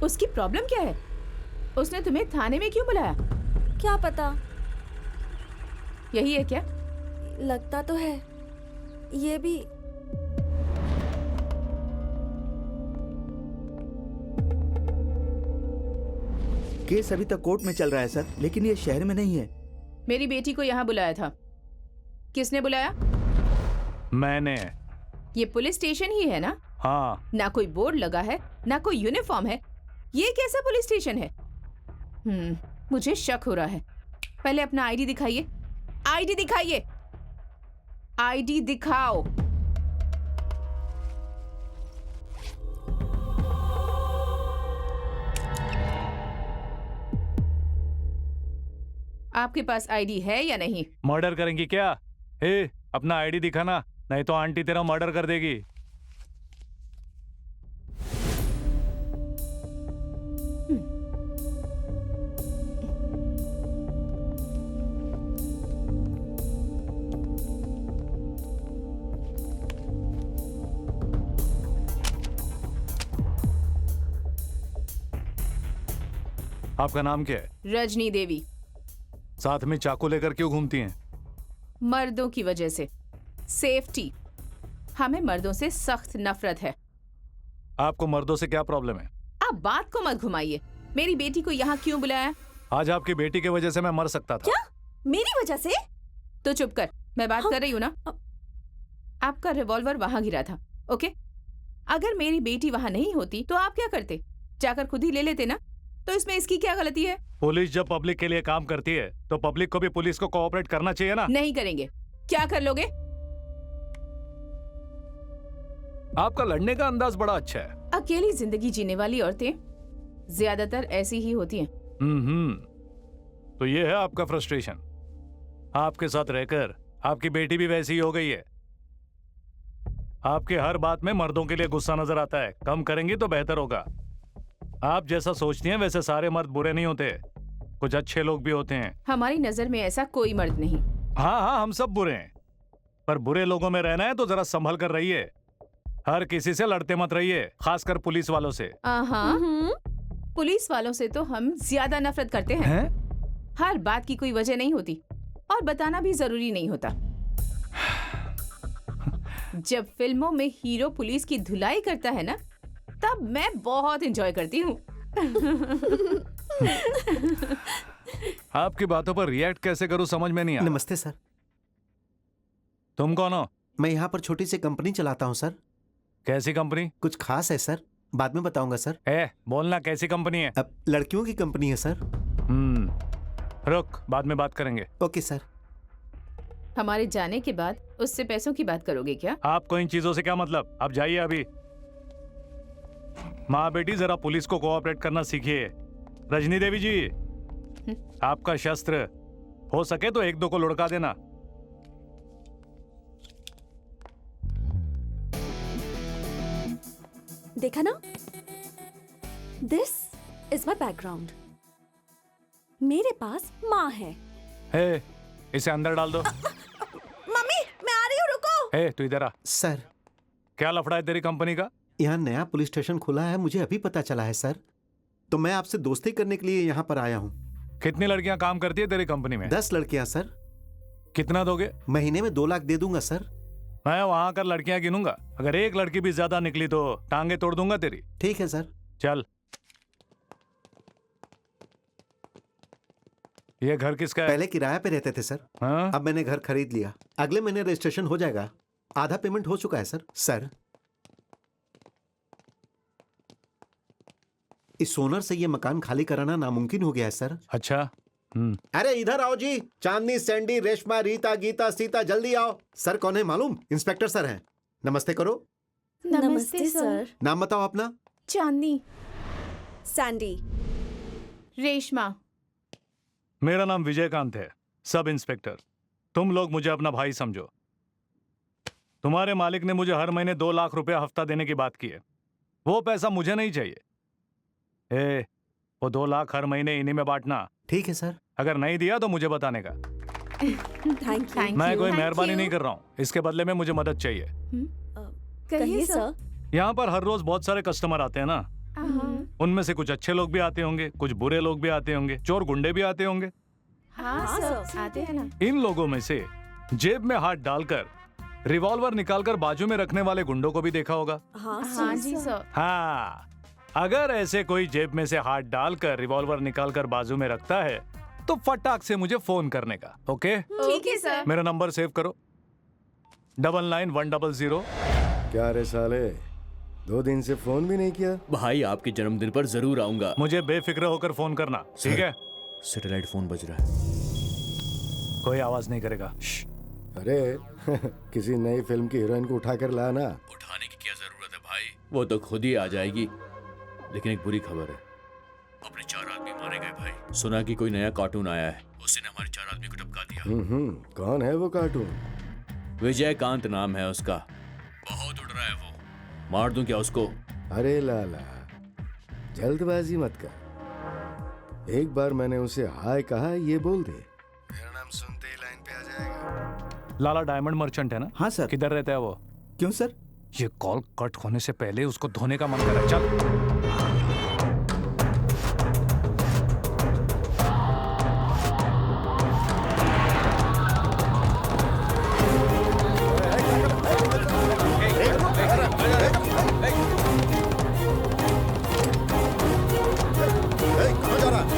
उसकी प्रॉब्लम क्या है? उसने तुम्हें थाने में क्यों बुलाया? क्या पता, यही है क्या? लगता तो है। ये भी केस अभी तक कोर्ट में चल रहा है सर, लेकिन ये शहर में नहीं है। मेरी बेटी को यहाँ बुलाया था। किसने बुलाया? मैंने। ये पुलिस स्टेशन ही है ना? हाँ। ना कोई बोर्ड लगा है, ना कोई यूनिफॉर्म है। ये कैसा पुलिस स्टेशन है? मुझे शक हो रहा है। पहले अपना आईडी दिखाइए। आईडी दिखाइए। आईडी दिखाओ। आपके पास आईडी है या नहीं? मर्डर करेंगी क्या? हे, अपना आईडी दिखाना, नहीं तो आंटी तेरा मर्डर कर देगी। आपका नाम क्या है? रजनी देवी। साथ में चाकू लेकर क्यों घूमती हैं? मर्दों की वजह से। सेफ्टी। हमें मर्दों से सख्त नफरत है। आपको मर्दों से क्या प्रॉब्लम है? आप बात को मत घुमाइए। मेरी बेटी को यहाँ क्यों बुलाया? आज आपकी बेटी की वजह से मैं मर सकता था। क्या? मेरी वजह से? तो चुप कर, मैं बात कर रही हूँ ना। आपका रिवॉल्वर वहां गिरा था, ओके? अगर मेरी बेटी वहां नहीं होती तो आप क्या करते? जाकर खुद ही ले लेते ना। तो इसमें इसकी क्या गलती है? पुलिस जब पब्लिक के लिए काम करती है तो पब्लिक को भी पुलिस को कोऑपरेट करना चाहिए ना। नहीं करेंगे। क्या कर लोगे? आपका लड़ने का अंदाज बड़ा अच्छा है। अकेली जिंदगी जीने वाली औरतें ज्यादातर ऐसी ही होती हैं। तो ये है आपका फ्रस्ट्रेशन। आपके साथ रहकर आपकी बेटी भी वैसी ही हो गई है। आपके हर बात में मर्दों के लिए गुस्सा नजर आता है। कम करेंगी तो बेहतर होगा। आप जैसा सोचती हैं वैसे सारे मर्द बुरे नहीं होते, कुछ अच्छे लोग भी होते हैं। हमारी नजर में ऐसा कोई मर्द नहीं। हाँ हाँ, हम सब बुरे हैं, पर बुरे लोगों में रहना है तो जरा संभल कर रहिए। हर किसी से लड़ते मत रहिए, खासकर पुलिस वालों से। पुलिस वालों से तो हम ज्यादा नफरत करते हैं। हर बात की कोई वजह नहीं होती और बताना भी जरूरी नहीं होता। जब फिल्मों में हीरो पुलिस की धुलाई करता है ना, तब मैं बहुत एंजॉय करती हूँ। आपकी बातों पर रिएक्ट कैसे करूं समझ में नहीं आ रहा। नमस्ते सर। तुम कौन हो? मैं यहाँ पर छोटी सी कंपनी चलाता हूँ सर। कैसी कंपनी? कुछ खास है सर, बाद में बताऊंगा सर। बोलना कैसी कंपनी है? अब लड़कियों की कंपनी है सर। रुक, बाद में बात करेंगे। Okay sir. हमारे जाने के बाद उससे पैसों की बात करोगे क्या? आपको इन चीजों से क्या मतलब? आप जाइए अभी। माँ बेटी जरा पुलिस को कोऑपरेट करना सीखिए। रजनी देवी जी, आपका शस्त्र हो सके तो एक दो को लुढ़का देना। देखा ना, दिस इज माई बैकग्राउंड। मेरे पास माँ है। इसे अंदर डाल दो। मम्मी, मैं आ रही हूँ, रुको। तू इधर आ। सर, क्या लफड़ा है तेरी कंपनी का? यहाँ नया पुलिस स्टेशन खुला है, मुझे अभी पता चला है सर। तो मैं आपसे दोस्ती करने के लिए यहाँ पर आया हूँ। कितनी लड़कियां काम करती है तेरी कंपनी में? 10 लड़कियां सर। कितना दोगे? महीने में 2 लाख दे दूंगा सर। मैं वहां कर लड़कियां गिनूंगा, अगर एक लड़की भी ज्यादा निकली तो टांगे तोड़ दूंगा तेरी। ठीक है सर। चल। ये घर किसका है? पहले किराए पे रहते थे सर। हाँ? अब मैंने घर खरीद लिया। अगले महीने रजिस्ट्रेशन हो जाएगा। आधा पेमेंट हो चुका है सर। सर, इस सोनर से ये मकान खाली कराना नामुमकिन हो गया है सर। अच्छा। अरे इधर आओ जी। चांदनी, सैंडी, रेशमा, रीता, गीता, सीता, जल्दी आओ। सर कौन है मालूम? इंस्पेक्टर सर हैं। नमस्ते करो। नमस्ते सर। नाम बताओ अपना। चांदनी। सैंडी। रेशमा। मेरा नाम विजयकांत है, सब इंस्पेक्टर। तुम लोग मुझे अपना भाई समझो। तुम्हारे मालिक ने मुझे हर महीने 2 लाख रुपया हफ्ता देने की बात की है। वो पैसा मुझे नहीं चाहिए। वो 2 लाख हर महीने इन्हीं में बांटना। ठीक है सर। अगर नहीं दिया तो मुझे बताने का। Thank you. मैं कोई मेहरबानी नहीं कर रहा हूँ, इसके बदले में मुझे मदद चाहिए। कहिए सर। यहाँ पर हर रोज बहुत सारे कस्टमर आते हैं ना, उनमें से कुछ अच्छे लोग भी आते होंगे, कुछ बुरे लोग भी आते होंगे, चोर गुंडे भी आते होंगे। हाँ सर, आते हैं ना। इन लोगों में से जेब में हाथ डालकर रिवॉल्वर निकालकर बाजू में रखने वाले गुंडों को भी देखा होगा। हाँ हाँ जी सर। हाँ, अगर ऐसे कोई जेब में से हाथ डालकर रिवॉल्वर निकालकर बाजू में रखता है तो फटाक से मुझे फोन करने का। ओके, ठीक है सर। मेरा नंबर सेव करो, 99-100। क्या रे साले, 2 दिन से फोन भी नहीं किया? भाई आपके जन्मदिन पर जरूर आऊंगा। मुझे बेफिक्र होकर फोन करना, ठीक है? सैटेलाइट फोन बज रहा है। कोई आवाज नहीं करेगा। अरे किसी नई फिल्म की हीरोइन को उठाकर ला ना। उठाने की क्या जरूरत है भाई, वो तो खुद ही आ जाएगी। लेकिन एक बुरी खबर है, अपने 4 आदमी मारे गए भाई। सुना कि कोई नया कार्टून आया है, उसने हमारे 4 आदमी को टपका दिया। कौन है वो कार्टून? विजयकांत नाम है उसका। बहुत उड़ रहा है वो, मार दूं क्या उसको? अरे लाला, जल्दबाजी मत कर। एक बार मैंने उसे हाय कहा, ये बोल दे, मेरा नाम सुनते ही लाइन पे आ जाएगा। लाला डायमंड मर्चेंट है ना? हाँ सर। किधर रहता है वो? क्यों सर? ये कॉल कट होने से पहले उसको धोने का मन कर रहा है। चल। कहाँ जा रहा है?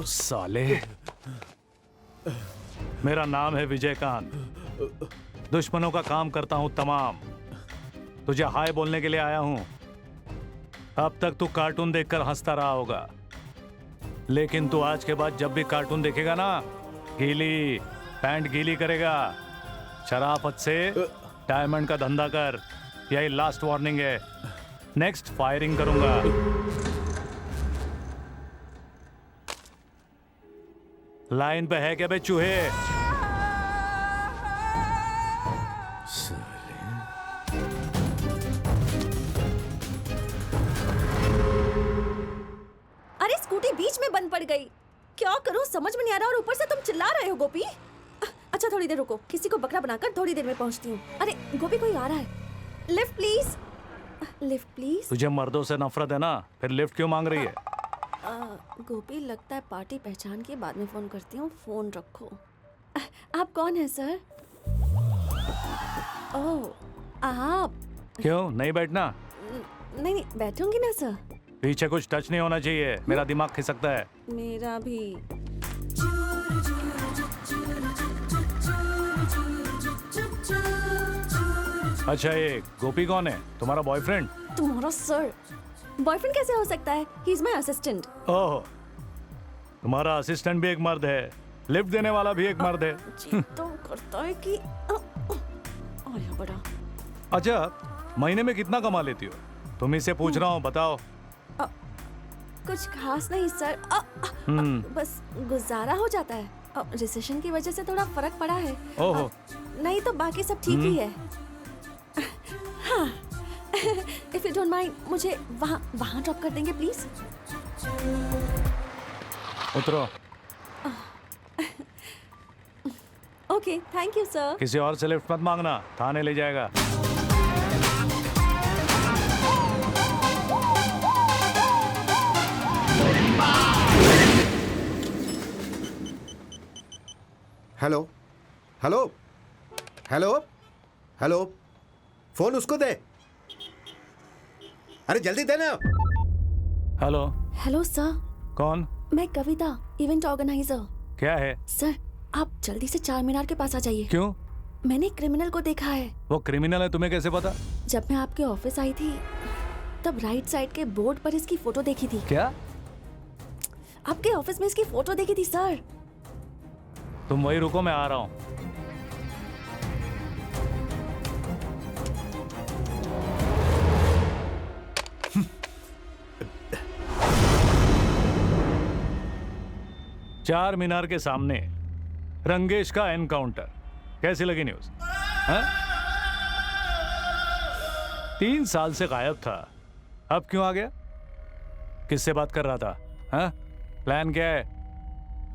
साले, मेरा नाम है विजयकांत, दुश्मनों का काम करता हूं तमाम। तुझे हाय बोलने के लिए आया हूं। अब तक तू कार्टून देखकर हंसता रहा होगा, लेकिन तू आज के बाद जब भी कार्टून देखेगा ना, गीली पैंट गीली करेगा। शराफत से डायमंड का धंधा कर, यही लास्ट वार्निंग है। नेक्स्ट फायरिंग करूंगा। लाइन पे है क्या बे चूहे? अरे स्कूटी बीच में बंद पड़ गई, क्या करूं समझ में नहीं आ रहा, और ऊपर से तुम चिल्ला रहे हो गोपी। अच्छा थोड़ी देर रुको, किसी को बकरा बनाकर थोड़ी देर में पहुंचती हूँ। अरे गोपी कोई आ रहा है, लिफ्ट प्लीज, लिफ्ट प्लीज। तुझे मर्दों से नफरत है ना, फिर लिफ्ट क्यों मांग रही है? गोपी लगता है पार्टी पहचान के बाद में फोन करती हूँ, फोन रखो। आप कौन है सर? ओह आप। क्यों नहीं बैठना? नहीं नहीं बैठूंगी ना सर। पीछे कुछ टच नहीं होना चाहिए, मेरा दिमाग खिसकता है। मेरा भी। अच्छा ये गोपी कौन है? तुम्हारा बॉयफ्रेंड? तुम्हारा सर बॉयफ्रेंड कैसे हो सकता है? He is my assistant. Oh, तुम्हारा असिस्टेंट भी एक मर्द है, लिफ्ट देने वाला भी एक मर्द है। तो करता है कि आया बड़ा। अच्छा, महीने में कितना कमा लेती हो? तुम इससे पूछ रहा हूँ, बताओ। कुछ खास नहीं सर, बस गुजारा हो जाता है। रिसेशन की वजह से थोड़ा फर्क पड़ा है। ओहो। नहीं तो बाकी सब ठीक ही है। हाँ, इफ यू डोंट माइंड मुझे वहाँ ड्रॉप कर देंगे प्लीज? उतरो। Okay thank you sir. किसी और से लिफ्ट मत मांगना, थाने ले जाएगा। Hello hello hello hello, phone उसको दे। अरे जल्दी देना। हेलो। Hello sir. कौन? मैं कविता, इवेंट ऑर्गेनाइजर। क्या है? सर आप जल्दी से 4 मीनार के पास आ जाइए। क्यों? मैंने क्रिमिनल को देखा है। वो क्रिमिनल है, तुम्हें कैसे पता? जब मैं आपके ऑफिस आई थी तब राइट साइड के बोर्ड पर इसकी फोटो देखी थी। क्या? आपके ऑफिस में इसकी फोटो देखी थी सर। तुम वही रुको, मैं आ रहा हूँ। चार मीनार के सामने रंगेश का एनकाउंटर, कैसी लगी न्यूज? 3 साल से गायब था, अब क्यों आ गया? किससे बात कर रहा था? हाँ? प्लान क्या है?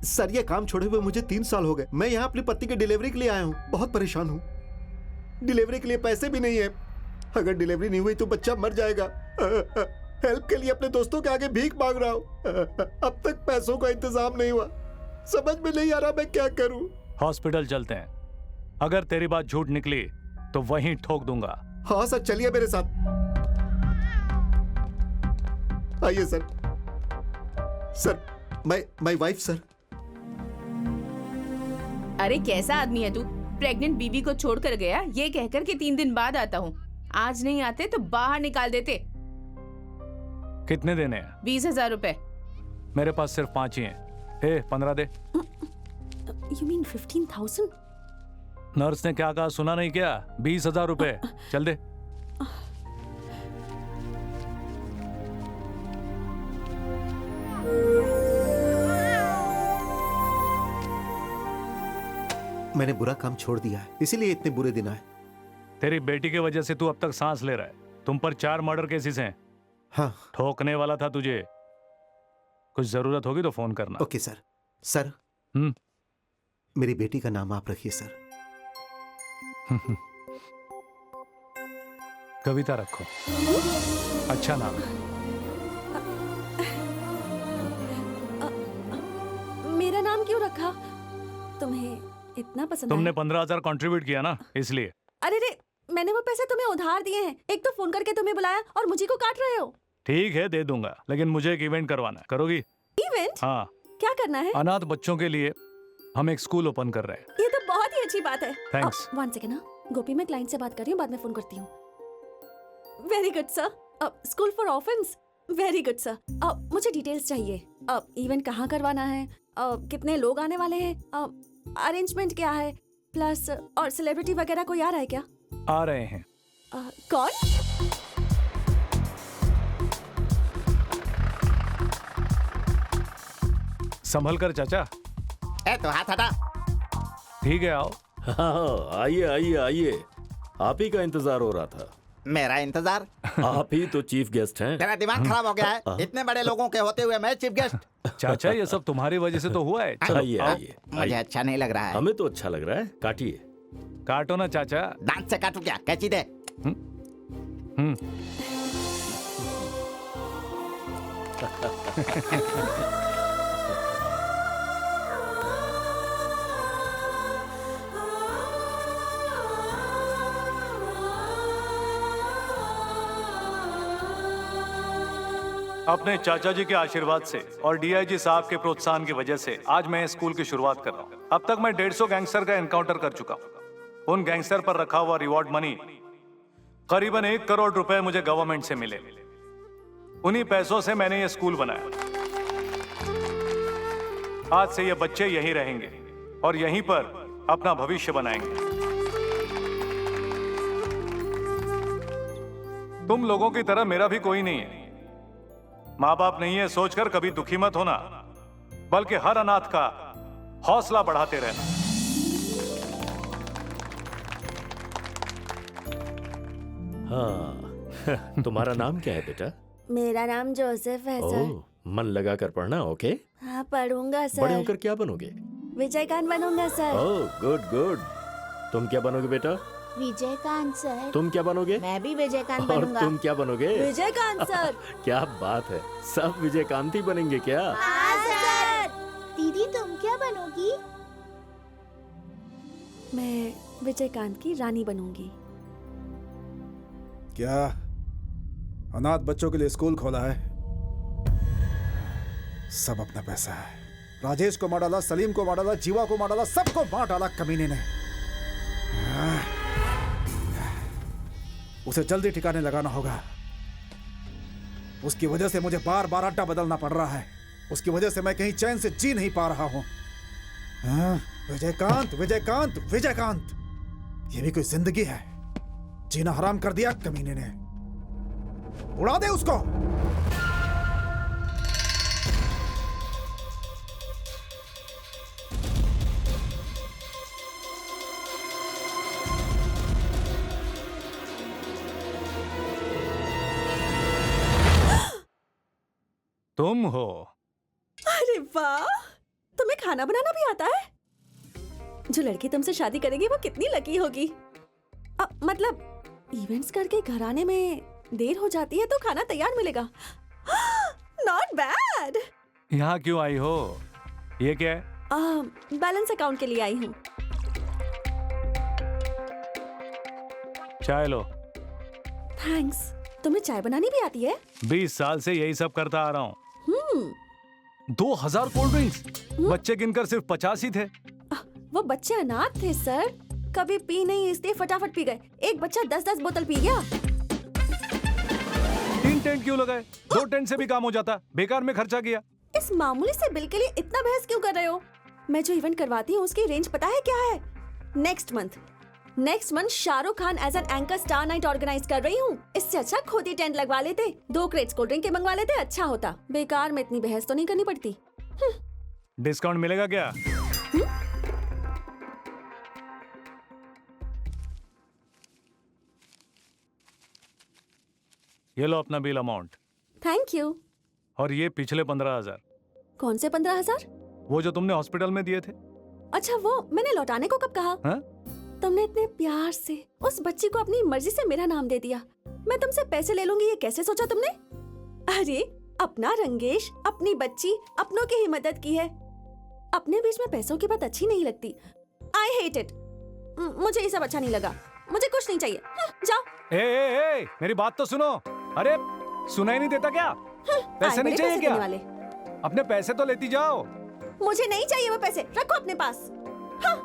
सर ये काम छोड़े हुए मुझे 3 साल हो गए। मैं यहाँ अपनी पत्नी की डिलीवरी के लिए आया हूँ। बहुत परेशान हूँ। डिलीवरी के लिए पैसे भी नहीं है। अगर डिलीवरी नहीं हुई तो बच्चा मर जाएगा। हेल्प के लिए अपने दोस्तों के आगे भीख मांग रहा हूँ। अब तक पैसों का इंतजाम नहीं हुआ। समझ में नहीं आ रहा मैं क्या करूँ। हॉस्पिटल चलते हैं। अगर तेरी बात झूठ निकली तो वहीं ठोक दूंगा। हाँ सर, चलिए मेरे साथ। आइए sir. Sir my wife sir. अरे कैसा आदमी है तू? प्रेग्नेंट बीवी को छोड़कर गया ये कहकर कि 3 दिन बाद आता हूँ। आज नहीं आते तो बाहर निकाल देते। कितने देने हैं? 20,000 रुपए। मेरे पास सिर्फ 5 ही हैं। 15 दे। You mean 15,000? नर्स ने क्या कहा सुना नहीं क्या? 20,000 रुपए। चल दे। मैंने बुरा काम छोड़ दिया है, इसीलिए इतने बुरे दिन आए। तेरी बेटी की वजह से तू अब तक सांस ले रहा है। तुम पर 4 मर्डर केसेस हैं। हाँ ठोकने वाला था तुझे। कुछ जरूरत होगी तो फोन करना। Okay sir. सर मेरी बेटी का नाम आप रखिए सर। कविता रखो। अच्छा नाम है। मेरा नाम क्यों रखा? तुम्हें इतना पसंद तुमने आया? 15,000 कंट्रीब्यूट किया ना, इसलिए। अरे रे, मैंने वो पैसे तुम्हें उधार दिए हैं। एक तो फोन करके तुम्हें बुलाया और मुझे को काट रहे हो। ठीक है दे दूंगा, लेकिन मुझे एक इवेंट करवाना है। करोगी? इवेंट? हाँ, क्या करना है? अनाथ बच्चों के लिए हम एक स्कूल ओपन कर रहे हैं। ये तो बहुत ही अच्छी बात है। Thanks. 1 सेकेंड ना, गोपी मैं क्लाइंट से बात कर रही हूँ, बाद में फोन करती हूँ। Very good sir. School for orphans. Very good sir. मुझे डिटेल्स चाहिए। इवेंट कहाँ करवाना है, कितने लोग आने वाले हैं, अरेंजमेंट क्या है, प्लस और सेलिब्रिटी वगैरह कोई आ रहा है क्या? आ रहे हैं। कौन? संभल कर चाचा। तो हाथ हटा। ठीक है आओ। हाँ, आइए आइए आइए। आप ही का इंतजार हो रहा था। मेरा इंतजार? आप ही तो चीफ गेस्ट हैं। तेरा दिमाग खराब हो गया है? इतने बड़े लोगों के होते हुए मैं चीफ गेस्ट? चाचा ये सब तुम्हारी वजह से तो हुआ है। चलो आइए आओ। आइए मुझे आइए। अच्छा नहीं लग रहा है। हमें तो अच्छा लग रहा है। काटिए। काटो ना चाचा। दांत से काटू क्या? कैची दे। हम्म। अपने चाचा जी के आशीर्वाद से और डीआईजी साहब के प्रोत्साहन की वजह से आज मैं इस स्कूल की शुरुआत कर रहा हूँ। अब तक मैं 150 गैंगस्टर का एनकाउंटर कर चुका हूँ। उन गैंगस्टर पर रखा हुआ रिवॉर्ड मनी करीबन 1 करोड़ रुपए मुझे गवर्नमेंट से मिले। उन्हीं पैसों से मैंने ये स्कूल बनाया। आज से ये बच्चे यहीं रहेंगे और यहीं पर अपना भविष्य बनाएंगे। तुम लोगों की तरह मेरा भी कोई नहीं है। माँ बाप नहीं है सोचकर कभी दुखी मत होना, बल्कि हर अनाथ का हौसला बढ़ाते रहना। हाँ तुम्हारा नाम क्या है बेटा? मेरा नाम जोसेफ है सर। ओह, मन लगा कर पढ़ना। ओके। हाँ पढ़ूंगा सर। बड़े होकर क्या बनोगे? विजयकांत बनूंगा सर। Oh good good. तुम क्या बनोगे बेटा? विजयकांत सर। तुम क्या बनोगे? मैं भी विजयकांत और बनूंगा। तुम क्या बनोगे? विजयकांत सर। क्या बात है, सब विजयकांत ही बनेंगे क्या? हाँ सर। दीदी तुम क्या बनोगी? मैं विजयकांत की रानी बनूंगी। क्या अनाथ बच्चों के लिए स्कूल खोला है? सब अपना पैसा है। राजेश को मार डाला, सलीम को मार डाला, जीवा को मार डाला, सबको मार डाला कमीने ने। उसे जल्दी ठिकाने लगाना होगा। उसकी वजह से मुझे बार बार अड्डा बदलना पड़ रहा है। उसकी वजह से मैं कहीं चैन से जी नहीं पा रहा हूं। विजयकांत विजयकांत विजयकांत, ये भी कोई जिंदगी है? जीना हराम कर दिया कमीने ने। उड़ा दे उसको। तुम हो। अरे वाह, तुम्हें खाना बनाना भी आता है? जो लड़की तुमसे शादी करेगी वो कितनी लकी होगी। मतलब इवेंट्स करके घर आने में देर हो जाती है तो खाना तैयार मिलेगा। Not bad. यहाँ क्यों आई हो? ये क्या है? बैलेंस अकाउंट के लिए आई हूँ। चाय लो। थैंक्स। तुम्हें चाय बनानी भी आती है? 20 साल से यही सब करता आ रहा हूँ। 2000 कोल्ड ड्रिंक्स, बच्चे गिनकर सिर्फ 50 ही थे। वो बच्चे अनाथ थे सर, कभी पी नहीं इसलिए फटाफट पी गए। एक बच्चा 10-10 बोतल पी गया। 3 टेंट क्यों लगाए? 2 टेंट से भी काम हो जाता, बेकार में खर्चा किया। इस मामूली से बिल के लिए इतना बहस क्यों कर रहे हो? मैं जो इवेंट करवाती हूँ उसकी रेंज पता है क्या है? Next month Shahrukh Khan as an anchor star night organise कर रही हूँ। इससे अच्छा खुद ही टेंट लगवा लेते, 2 क्रेट्स कोल्ड ड्रिंक के मंगवा लेते, अच्छा होता। बेकार में इतनी बहस तो नहीं करनी पड़ती। डिस्काउंट मिलेगा क्या? ये लो अपना बिल अमाउंट। Thank you. और ये पिछले 15,000। कौन से 15,000? वो जो तुमने हॉस्पिटल में दिए थे। अच्छा वो मैंने लौटाने को कब कहा? हाँ? तुमने इतने प्यार से उस बच्ची को अपनी मर्जी से मेरा नाम दे दिया। मैं तुमसे पैसे ले लूंगी ये कैसे सोचा तुमने? अरे अपना रंगेश, अपनी बच्ची, अपनों की ही मदद की है। अपने बीच में पैसों की बात अच्छी नहीं लगती। I hate it. मुझे ये सब अच्छा नहीं लगा। मुझे कुछ नहीं चाहिए। जाओ। ए, मेरी बात तो सुनो। अरे सुनाई नहीं देता क्या? पैसे नहीं चाहिए क्या? वाले। अपने पैसे तो लेती जाओ। मुझे नहीं चाहिए वो पैसे, रखो अपने पास। हाँ।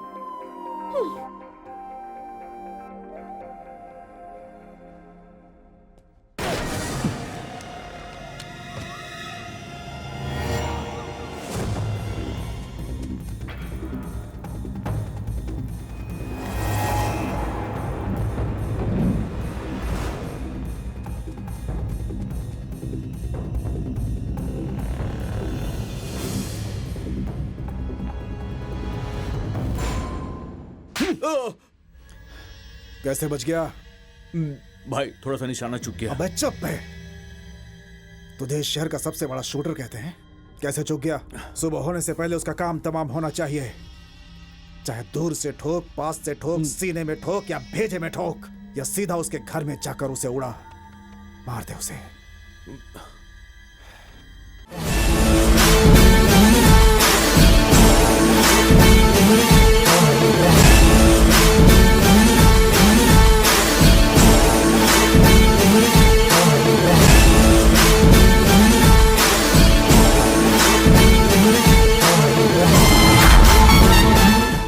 कैसे बच गया? भाई थोड़ा सा निशाना चूक गया। अबे चुप है। तुझे इस शहर का सबसे बड़ा शूटर कहते हैं। कैसे चूक गया? सुबह होने से पहले उसका काम तमाम होना चाहिए। चाहे दूर से ठोक, पास से ठोक, सीने में ठोक या भेजे में ठोक, या सीधा उसके घर में जाकर उसे उड़ा मार दे उसे।